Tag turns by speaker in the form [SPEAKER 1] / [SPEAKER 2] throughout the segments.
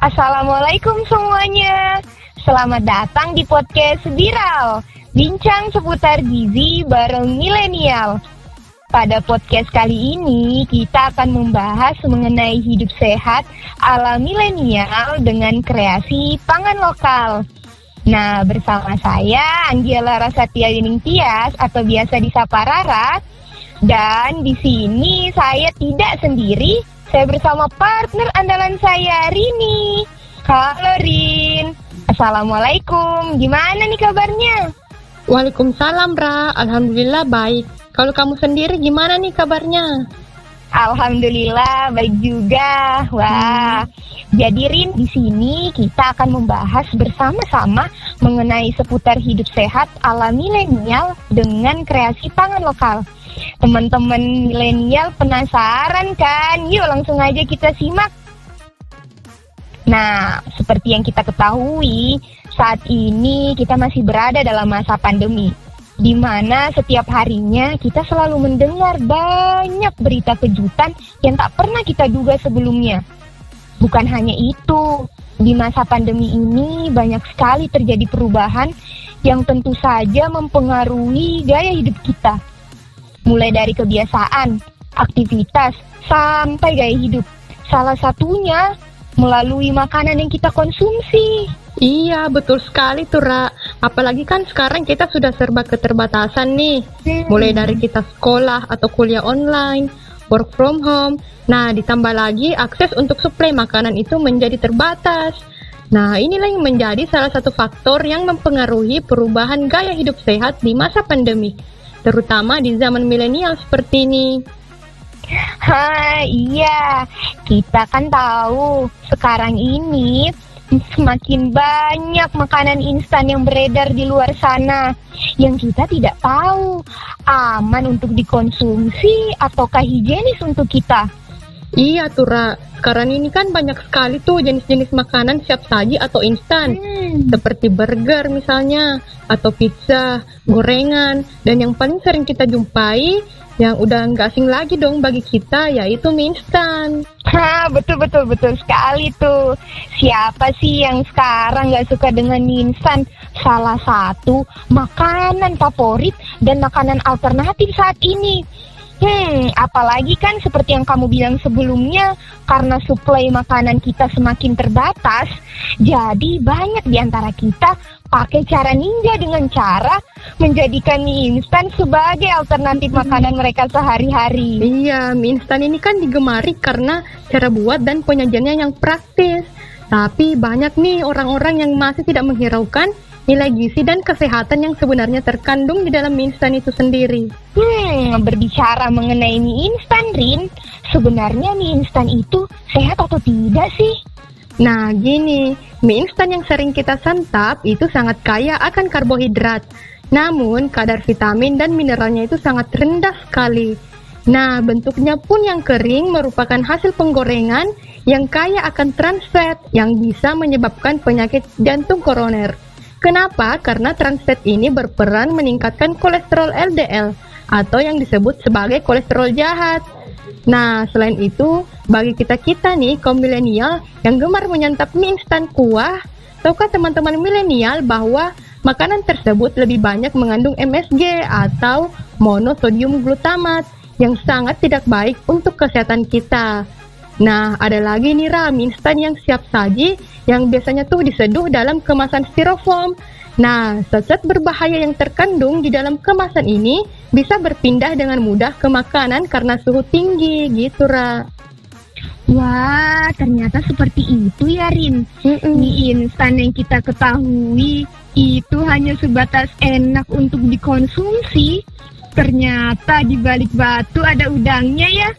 [SPEAKER 1] Assalamualaikum semuanya. Selamat datang di podcast Viral, bincang seputar gizi bareng milenial. Pada podcast kali ini kita akan membahas mengenai hidup sehat ala milenial dengan kreasi pangan lokal. Nah, bersama saya Anggela Rasatia Wining Tias atau biasa disapa Rara. Dan di sini saya tidak sendiri, saya bersama partner andalan saya, Rini. Halo Rin, Assalamualaikum, gimana nih kabarnya?
[SPEAKER 2] Waalaikumsalam Ra, Alhamdulillah baik. Kalau kamu sendiri gimana nih kabarnya?
[SPEAKER 1] Alhamdulillah baik juga. Wah, jadi Rin, di sini kita akan membahas bersama-sama mengenai seputar hidup sehat ala milenial dengan kreasi pangan lokal. Teman-teman milenial penasaran kan? Yuk langsung aja kita simak. Nah, seperti yang kita ketahui, saat ini kita masih berada dalam masa pandemi, di mana setiap harinya kita selalu mendengar banyak berita kejutan yang tak pernah kita duga sebelumnya. Bukan hanya itu, di masa pandemi ini banyak sekali terjadi perubahan yang tentu saja mempengaruhi gaya hidup kita. Mulai dari kebiasaan, aktivitas, sampai gaya hidup. Salah satunya melalui makanan yang kita konsumsi.
[SPEAKER 2] Iya, betul sekali tuh Ra. Apalagi kan sekarang kita sudah serba keterbatasan nih. Mulai dari kita sekolah atau kuliah online, work from home. Nah, ditambah lagi akses untuk suplai makanan itu menjadi terbatas. Nah, inilah yang menjadi salah satu faktor yang mempengaruhi perubahan gaya hidup sehat di masa pandemi, terutama di zaman milenial seperti ini.
[SPEAKER 1] Iya, kita kan tahu sekarang ini semakin banyak makanan instan yang beredar di luar sana yang kita tidak tahu aman untuk dikonsumsi ataukah higienis untuk kita.
[SPEAKER 2] Iya tuh Ra, sekarang ini kan banyak sekali tuh jenis-jenis makanan siap saji atau instan, seperti burger misalnya, atau pizza, gorengan, dan yang paling sering kita jumpai yang udah nggak asing lagi dong bagi kita, yaitu mie instan.
[SPEAKER 1] Betul sekali tuh. Siapa sih yang sekarang nggak suka dengan mie instan? Salah satu makanan favorit dan makanan alternatif saat ini. Apalagi kan seperti yang kamu bilang sebelumnya, karena suplai makanan kita semakin terbatas, jadi banyak di antara kita pakai cara ninja dengan cara menjadikan mie instan sebagai alternatif makanan mereka sehari-hari.
[SPEAKER 2] Iya, mie instan ini kan digemari karena cara buat dan penyajiannya yang praktis. Tapi banyak nih orang-orang yang masih tidak menghiraukan nilai gizi dan kesehatan yang sebenarnya terkandung di dalam mie instan itu sendiri.
[SPEAKER 1] Berbicara mengenai mie instan, Rin, sebenarnya mie instan itu sehat atau tidak sih?
[SPEAKER 2] Nah, gini, mie instan yang sering kita santap itu sangat kaya akan karbohidrat. Namun, kadar vitamin dan mineralnya itu sangat rendah sekali. Nah, bentuknya pun yang kering merupakan hasil penggorengan yang kaya akan trans fat yang bisa menyebabkan penyakit jantung koroner. Kenapa? Karena trans fat ini berperan meningkatkan kolesterol LDL atau yang disebut sebagai kolesterol jahat. Nah, selain itu, bagi kita-kita nih, kaum milenial yang gemar menyantap mie instan kuah, tahukah teman-teman milenial bahwa makanan tersebut lebih banyak mengandung MSG atau monosodium glutamat yang sangat tidak baik untuk kesehatan kita. Nah, ada lagi nih Ra, mie instan yang siap saji yang biasanya tuh diseduh dalam kemasan styrofoam. Nah, zat-zat berbahaya yang terkandung di dalam kemasan ini bisa berpindah dengan mudah ke makanan karena suhu tinggi, gitu Ra.
[SPEAKER 1] Wah, ternyata seperti itu ya Rin. Mie instan yang kita ketahui itu hanya sebatas enak untuk dikonsumsi. Ternyata di balik batu ada udangnya ya.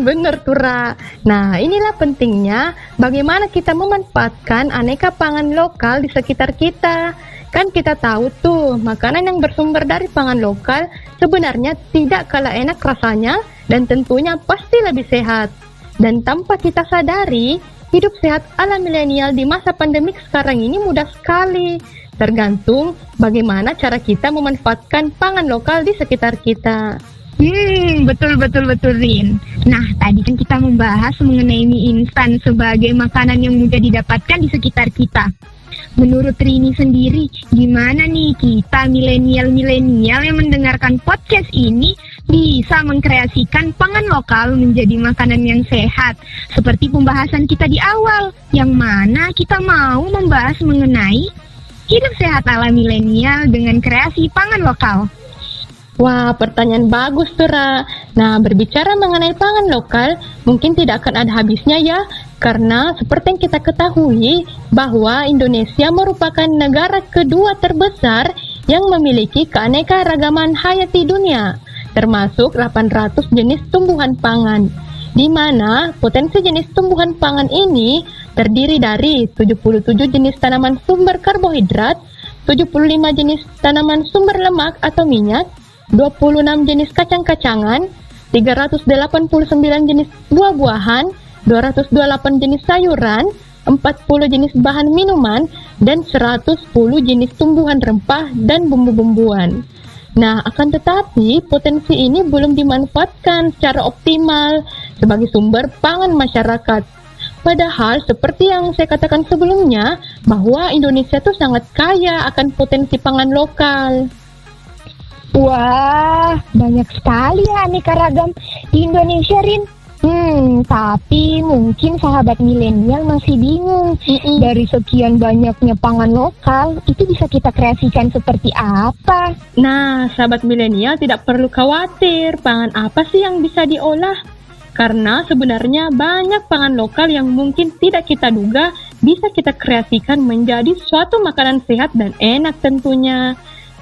[SPEAKER 2] Bener tuh Ra. Nah, inilah pentingnya bagaimana kita memanfaatkan aneka pangan lokal di sekitar kita. Kan kita tahu tuh, makanan yang bersumber dari pangan lokal sebenarnya tidak kalah enak rasanya dan tentunya pasti lebih sehat. Dan tanpa kita sadari, hidup sehat ala milenial di masa pandemik sekarang ini mudah sekali. Tergantung bagaimana cara kita memanfaatkan pangan lokal di sekitar kita.
[SPEAKER 1] Betul Rin. Nah, tadi kan kita membahas mengenai mie instan sebagai makanan yang mudah didapatkan di sekitar kita. Menurut Rini sendiri, gimana nih kita milenial yang mendengarkan podcast ini bisa mengkreasikan pangan lokal menjadi makanan yang sehat? Seperti pembahasan kita di awal, yang mana kita mau membahas mengenai hidup sehat ala milenial dengan kreasi pangan lokal.
[SPEAKER 2] Wah, pertanyaan bagus tuh, Ra. Nah, berbicara mengenai pangan lokal, mungkin tidak akan ada habisnya ya, karena seperti yang kita ketahui bahwa Indonesia merupakan negara kedua terbesar yang memiliki keanekaragaman hayati dunia, termasuk 800 jenis tumbuhan pangan, di mana potensi jenis tumbuhan pangan ini terdiri dari 77 jenis tanaman sumber karbohidrat, 75 jenis tanaman sumber lemak atau minyak, 26 jenis kacang-kacangan, 389 jenis buah-buahan, 228 jenis sayuran, 40 jenis bahan minuman, dan 110 jenis tumbuhan rempah dan bumbu-bumbuan. Nah, akan tetapi potensi ini belum dimanfaatkan secara optimal sebagai sumber pangan masyarakat. Padahal seperti yang saya katakan sebelumnya, bahwa Indonesia itu sangat kaya akan potensi pangan lokal.
[SPEAKER 1] Wah, banyak sekali ya aneka ragam di Indonesia, Rin. Tapi mungkin sahabat milenial masih bingung. Dari sekian banyaknya pangan lokal, itu bisa kita kreasikan seperti apa?
[SPEAKER 2] Nah, sahabat milenial tidak perlu khawatir pangan apa sih yang bisa diolah. Karena sebenarnya banyak pangan lokal yang mungkin tidak kita duga bisa kita kreasikan menjadi suatu makanan sehat dan enak tentunya.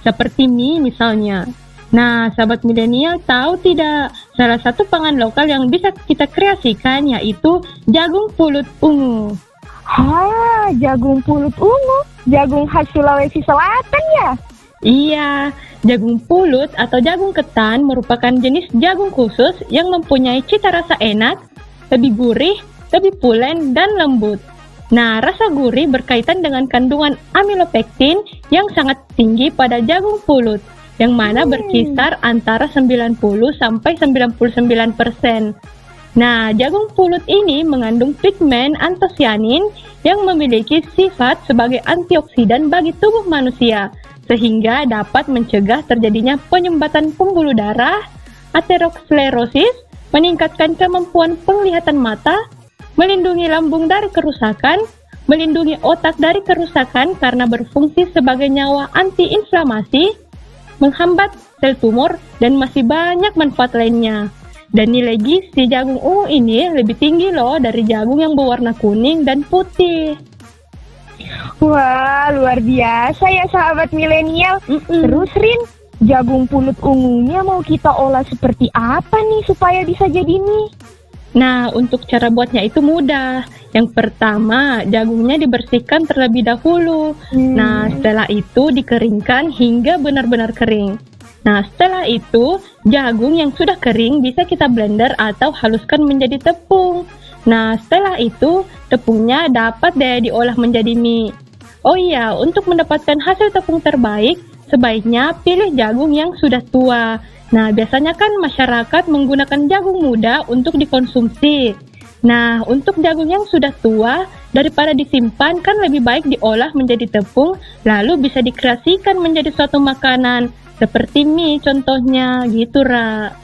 [SPEAKER 2] Seperti mie misalnya. Nah, sahabat milenial tahu tidak, salah satu pangan lokal yang bisa kita kreasikan yaitu jagung pulut ungu.
[SPEAKER 1] Jagung pulut ungu? Jagung khas Sulawesi Selatan ya?
[SPEAKER 2] Iya, jagung pulut atau jagung ketan merupakan jenis jagung khusus yang mempunyai cita rasa enak, lebih gurih, lebih pulen, dan lembut. Nah, rasa gurih berkaitan dengan kandungan amilopektin yang sangat tinggi pada jagung pulut, yang mana berkisar antara 90 sampai 99%. Nah, jagung pulut ini mengandung pigmen antosianin yang memiliki sifat sebagai antioksidan bagi tubuh manusia, sehingga dapat mencegah terjadinya penyumbatan pembuluh darah, aterosklerosis, meningkatkan kemampuan penglihatan mata, melindungi lambung dari kerusakan, melindungi otak dari kerusakan karena berfungsi sebagai nyawa antiinflamasi, menghambat sel tumor, dan masih banyak manfaat lainnya. Dan nilai gizi jagung ungu ini lebih tinggi loh dari jagung yang berwarna kuning dan putih.
[SPEAKER 1] Wah, luar biasa ya sahabat milenial. Terus Rin, jagung pulut ungunya mau kita olah seperti apa nih supaya bisa jadi mie?
[SPEAKER 2] Nah, untuk cara buatnya itu mudah. Yang pertama, jagungnya dibersihkan terlebih dahulu. Nah, setelah itu dikeringkan hingga benar-benar kering. Nah, setelah itu, jagung yang sudah kering bisa kita blender atau haluskan menjadi tepung. Nah, setelah itu, tepungnya dapat diolah menjadi mie. Oh iya, untuk mendapatkan hasil tepung terbaik, sebaiknya pilih jagung yang sudah tua. Nah, biasanya kan masyarakat menggunakan jagung muda untuk dikonsumsi. Nah, untuk jagung yang sudah tua, daripada disimpan kan lebih baik diolah menjadi tepung, lalu bisa dikreasikan menjadi suatu makanan, seperti mie contohnya, gitu Ra.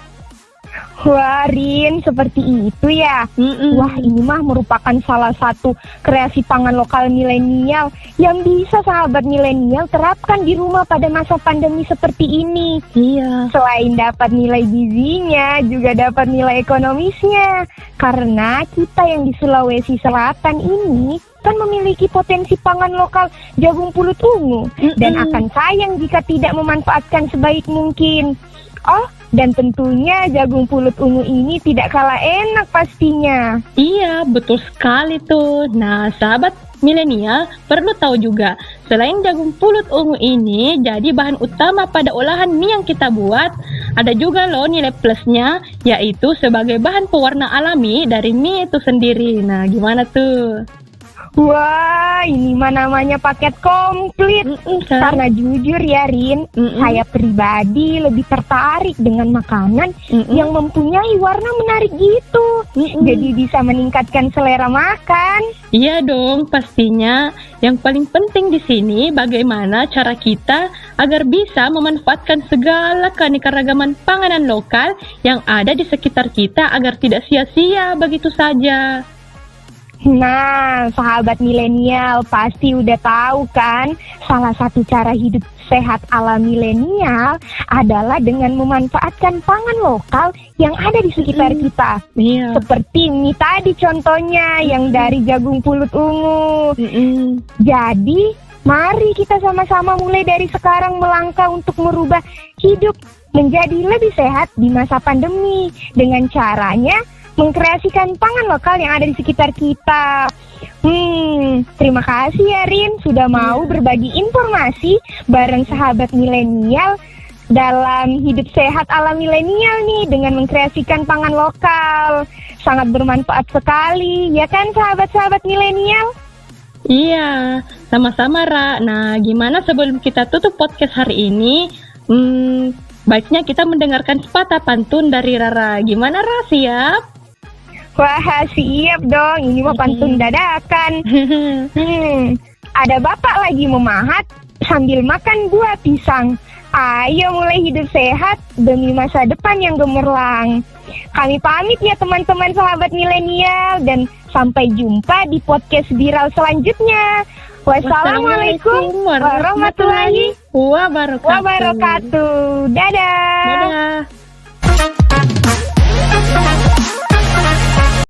[SPEAKER 1] Wah, Rin, seperti itu ya. Wah, ini mah merupakan salah satu kreasi pangan lokal milenial yang bisa sahabat milenial terapkan di rumah pada masa pandemi seperti ini.
[SPEAKER 2] Iya.
[SPEAKER 1] Selain dapat nilai gizinya, juga dapat nilai ekonomisnya. Karena kita yang di Sulawesi Selatan ini kan memiliki potensi pangan lokal jagung pulut ungu. Dan akan sayang jika tidak memanfaatkan sebaik mungkin. Oh, dan tentunya jagung pulut ungu ini tidak kalah enak pastinya.
[SPEAKER 2] Iya, betul sekali tuh. Nah, sahabat milenial perlu tahu juga, selain jagung pulut ungu ini jadi bahan utama pada olahan mie yang kita buat, ada juga loh nilai plusnya, yaitu sebagai bahan pewarna alami dari mie itu sendiri. Nah, gimana tuh?
[SPEAKER 1] Wah, ini mah namanya paket komplit.
[SPEAKER 2] Kan?
[SPEAKER 1] Karena jujur ya, Rin, saya pribadi lebih tertarik dengan makanan yang mempunyai warna menarik gitu. Jadi bisa meningkatkan selera makan.
[SPEAKER 2] Iya dong, pastinya. Yang paling penting di sini bagaimana cara kita agar bisa memanfaatkan segala keanekaragaman panganan lokal yang ada di sekitar kita agar tidak sia-sia begitu saja.
[SPEAKER 1] Nah, sahabat milenial pasti udah tahu kan, salah satu cara hidup sehat ala milenial adalah dengan memanfaatkan pangan lokal yang ada di sekitar kita.
[SPEAKER 2] Iya.
[SPEAKER 1] Seperti mie tadi contohnya yang dari jagung pulut ungu. Jadi, mari kita sama-sama mulai dari sekarang melangkah untuk merubah hidup menjadi lebih sehat di masa pandemi dengan caranya mengkreasikan pangan lokal yang ada di sekitar kita. Terima kasih ya Rin sudah mau berbagi informasi bareng sahabat milenial dalam hidup sehat ala milenial nih dengan mengkreasikan pangan lokal. Sangat bermanfaat sekali, ya kan sahabat-sahabat milenial?
[SPEAKER 2] Iya, sama-sama Ra. Nah, gimana sebelum kita tutup podcast hari ini? Baiknya kita mendengarkan sepatah pantun dari Rara. Gimana Ra, siap?
[SPEAKER 1] Wah, siap dong. Ini mah pantun dadakan. Ada bapak lagi memahat sambil makan buah pisang. Ayo mulai hidup sehat demi masa depan yang gemerlang. Kami pamit ya teman-teman sahabat milenial dan sampai jumpa di podcast viral selanjutnya. Wassalamualaikum warahmatullahi wabarakatuh. Dadah.
[SPEAKER 2] Dadah.